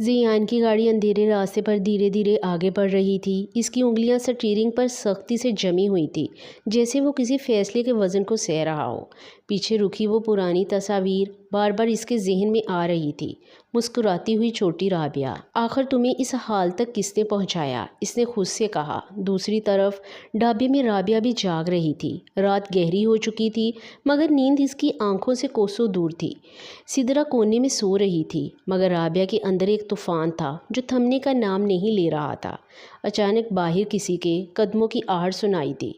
ज़ियान की गाड़ी अंधेरे रास्ते पर धीरे धीरे आगे बढ़ रही थी। इसकी उंगलियां स्टीयरिंग पर सख्ती से जमी हुई थी, जैसे वो किसी फैसले के वज़न को सह रहा हो। पीछे रुकी वो पुरानी तस्वीर बार बार इसके जहन में आ रही थी। मुस्कुराती हुई छोटी राबिया, आखिर तुम्हें इस हाल तक किसने पहुंचाया? इसने खुद से कहा। दूसरी तरफ ढाबे में राबिया भी जाग रही थी। रात गहरी हो चुकी थी, मगर नींद इसकी आंखों से कोसों दूर थी। सिदरा कोने में सो रही थी, मगर राबिया के अंदर एक तूफान था जो थमने का नाम नहीं ले रहा था। अचानक बाहर किसी के कदमों की आहट सुनाई दी।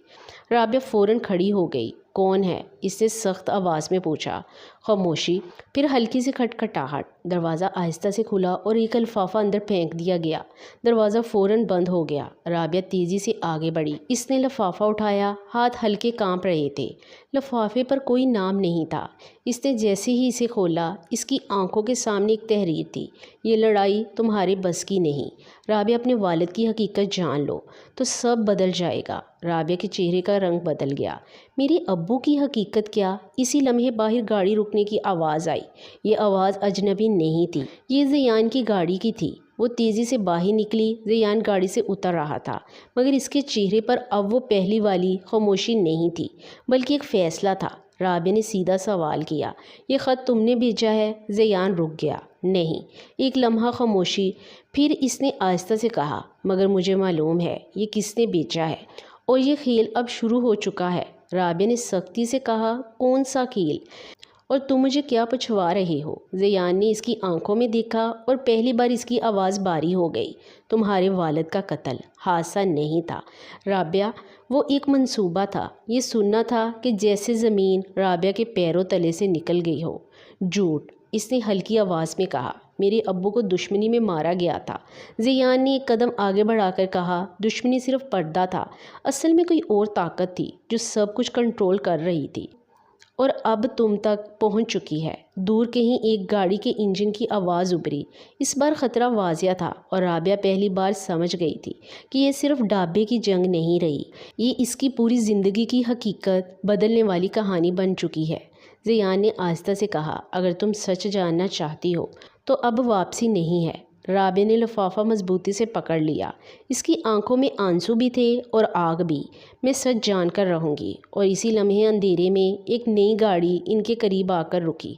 राबिया फ़ौरन खड़ी हो गई। कौन है? इसने सख्त आवाज़ में पूछा। खामोशी, फिर हल्की सी खटखटाहट। दरवाज़ा आहिस्ता से खुला और एक लिफाफा अंदर फेंक दिया गया। दरवाज़ा फ़ौरन बंद हो गया। राबिया तेज़ी से आगे बढ़ी। इसने लिफाफा उठाया, हाथ हल्के कांप रहे थे। लिफाफे पर कोई नाम नहीं था। इसने जैसे ही इसे खोला, इसकी आंखों के सामने एक तहरीर थी। ये लड़ाई तुम्हारे बस की नहीं। राबिया, अपने वालिद की हकीकत जान लो तो सब बदल जाएगा। राबिया के चेहरे का रंग बदल गया। मेरे अब्बू की हकीकत क्या? इसी लम्हे बाहर गाड़ी रुकने की आवाज़ आई। ये आवाज़ अजनबी नहीं थी, ये ज़ियान की गाड़ी की थी। वो तेज़ी से बाहर निकली। ज़ियान गाड़ी से उतर रहा था, मगर इसके चेहरे पर अब वो पहली वाली खामोशी नहीं थी, बल्कि एक फ़ैसला था। राबिया ने सीधा सवाल किया, ये ख़त तुमने भेजा है? ज़ियान रुक गया। नहीं। एक लम्हा खामोशी, फिर इसने आहिस्ता से कहा, मगर मुझे मालूम है ये किसने भेजा है, और ये खेल अब शुरू हो चुका है। राबिया ने सख्ती से कहा, कौन सा खेल? और तुम मुझे क्या पूछवा रहे हो? ज़ियान ने इसकी आंखों में देखा और पहली बार इसकी आवाज़ भारी हो गई। तुम्हारे वालिद का कत्ल हादसा नहीं था राबिया, वो एक मंसूबा था। ये सुनना था कि जैसे ज़मीन राबिया के पैरों तले से निकल गई हो। झूठ, इसने हल्की आवाज़ में कहा। मेरे अब्बू को दुश्मनी में मारा गया था। ज़ियान ने एक कदम आगे बढ़ाकर कहा, दुश्मनी सिर्फ पर्दा था, असल में कोई और ताकत थी जो सब कुछ कंट्रोल कर रही थी, और अब तुम तक पहुंच चुकी है। दूर कहीं एक गाड़ी के इंजन की आवाज़ उभरी। इस बार ख़तरा वाज़िया था, और राबिया पहली बार समझ गई थी कि ये सिर्फ ढाबे की जंग नहीं रही, ये इसकी पूरी ज़िंदगी की हकीकत बदलने वाली कहानी बन चुकी है। ज़ियान ने आहिस्ता से कहा, अगर तुम सच जानना चाहती हो तो अब वापसी नहीं है। राबिया ने लिफाफा मजबूती से पकड़ लिया। इसकी आंखों में आंसू भी थे और आग भी। मैं सच जानकर रहूँगी। और इसी लम्हे अंधेरे में एक नई गाड़ी इनके करीब आकर रुकी।